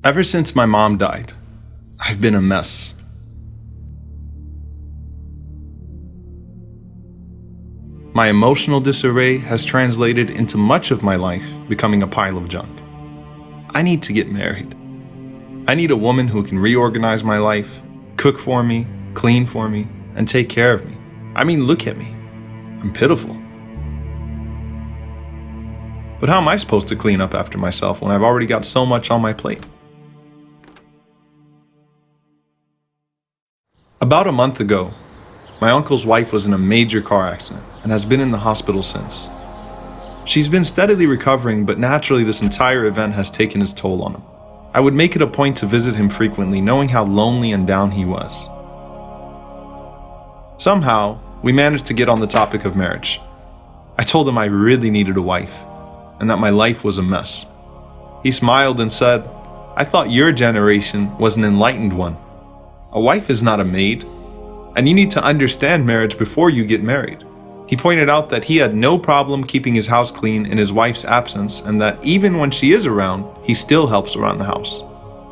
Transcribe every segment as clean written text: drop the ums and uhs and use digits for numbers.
Ever since my mom died, I've been a mess. My emotional disarray has translated into much of my life becoming a pile of junk. I need to get married. I need a woman who can reorganize my life, cook for me, clean for me, and take care of me. I mean, look at me. I'm pitiful. But how am I supposed to clean up after myself when I've already got so much on my plate? About a month ago, my uncle's wife was in a major car accident and has been in the hospital since. She's been steadily recovering, but naturally this entire event has taken its toll on him. I would make it a point to visit him frequently, knowing how lonely and down he was. Somehow, we managed to get on the topic of marriage. I told him I really needed a wife, and that my life was a mess. He smiled and said, "I thought your generation was an enlightened one. A wife is not a maid, and you need to understand marriage before you get married." He pointed out that he had no problem keeping his house clean in his wife's absence, and that even when she is around, he still helps around the house,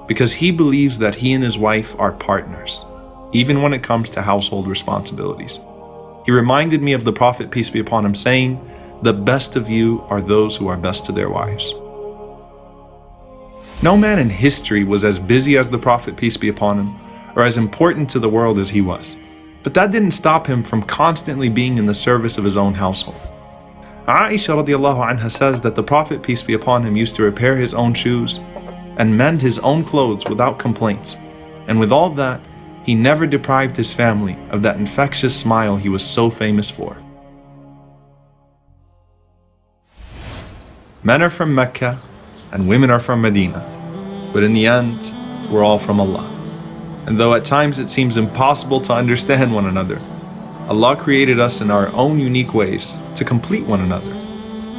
because he believes that he and his wife are partners, even when it comes to household responsibilities. He reminded me of the Prophet, peace be upon him, saying, "The best of you are those who are best to their wives." No man in history was as busy as the Prophet, peace be upon him, or as important to the world as he was. But that didn't stop him from constantly being in the service of his own household. Aisha radiallahu anha says that the Prophet, peace be upon him, used to repair his own shoes and mend his own clothes without complaints. And with all that, he never deprived his family of that infectious smile he was so famous for. Men are from Mecca and women are from Medina, but in the end, we're all from Allah. And though at times it seems impossible to understand one another, Allah created us in our own unique ways to complete one another.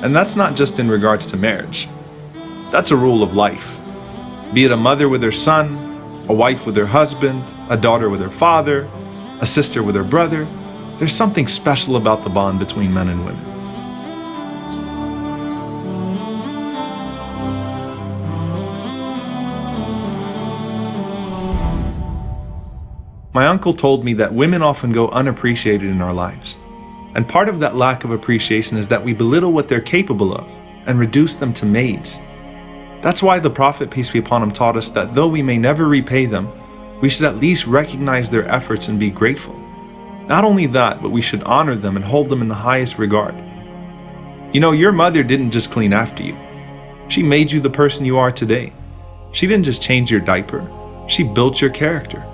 And that's not just in regards to marriage. That's a rule of life. Be it a mother with her son, a wife with her husband, a daughter with her father, a sister with her brother, there's something special about the bond between men and women. My uncle told me that women often go unappreciated in our lives. And part of that lack of appreciation is that we belittle what they're capable of and reduce them to maids. That's why the Prophet, peace be upon him, taught us that though we may never repay them, we should at least recognize their efforts and be grateful. Not only that, but we should honor them and hold them in the highest regard. You know, your mother didn't just clean after you. She made you the person you are today. She didn't just change your diaper. She built your character.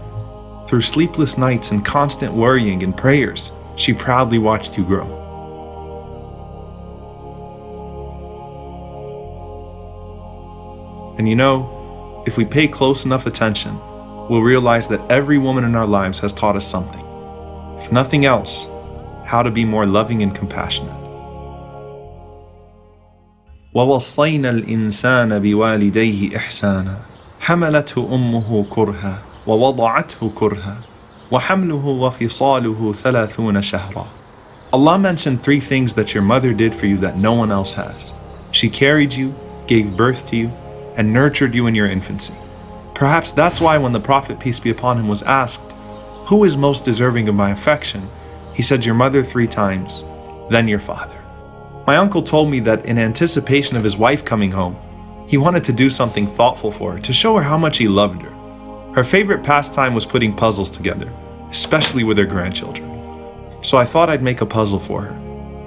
Through sleepless nights and constant worrying and prayers, she proudly watched you grow. And you know, if we pay close enough attention, we'll realize that every woman in our lives has taught us something. If nothing else, how to be more loving and compassionate. وَوَصَّيْنَا الْإِنسَانَ بِوَالِدَيْهِ إِحْسَانًا حَمَلَتْهُ أُمُّهُ كُرْهًا وَوَضَعَتْهُ كُرْهًا وَحَمْلُهُ وَفِصَالُهُ 30 شهرًا. Allah mentioned 3 things that your mother did for you that no one else has. She carried you, gave birth to you, and nurtured you in your infancy. Perhaps that's why when the Prophet, peace be upon him, was asked, "Who is most deserving of my affection?" he said, "Your mother 3 times, then your father." My uncle told me that in anticipation of his wife coming home, he wanted to do something thoughtful for her to show her how much he loved her. Her favorite pastime was putting puzzles together, especially with her grandchildren. So I thought I'd make a puzzle for her,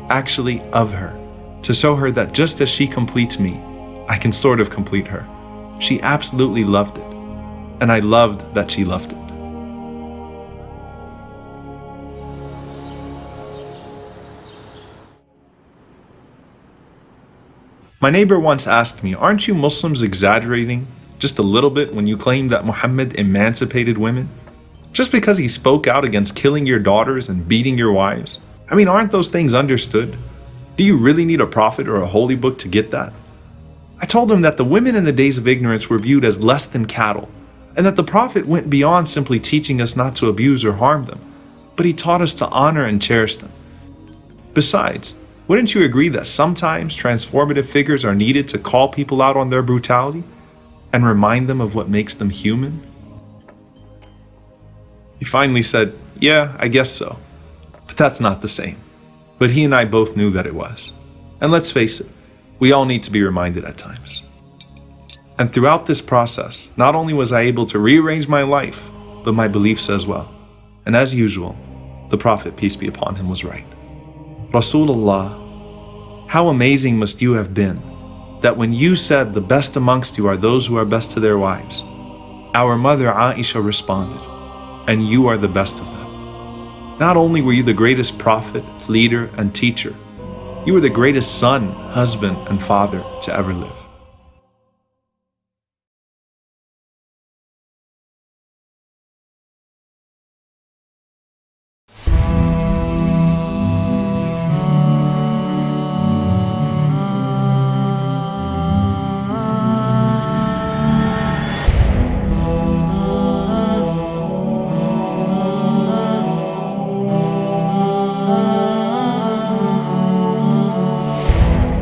actually of her, to show her that just as she completes me, I can sort of complete her. She absolutely loved it, and I loved that she loved it. My neighbor once asked me, "Aren't you Muslims exaggerating just a little bit when you claim that Muhammad emancipated women? Just because he spoke out against killing your daughters and beating your wives? I mean, aren't those things understood? Do you really need a prophet or a holy book to get that?" I told him that the women in the days of ignorance were viewed as less than cattle, and that the Prophet went beyond simply teaching us not to abuse or harm them, but he taught us to honor and cherish them. Besides, wouldn't you agree that sometimes transformative figures are needed to call people out on their brutality? and remind them of what makes them human? He finally said, "Yeah, I guess so. But that's not the same." But he and I both knew that it was. And let's face it, we all need to be reminded at times. And throughout this process, not only was I able to rearrange my life, but my beliefs as well. And as usual, the Prophet, peace be upon him, was right. Rasulullah, how amazing must you have been that when you said the best amongst you are those who are best to their wives, our mother Aisha responded, "And you are the best of them." Not only were you the greatest prophet, leader, and teacher, you were the greatest son, husband, and father to ever live.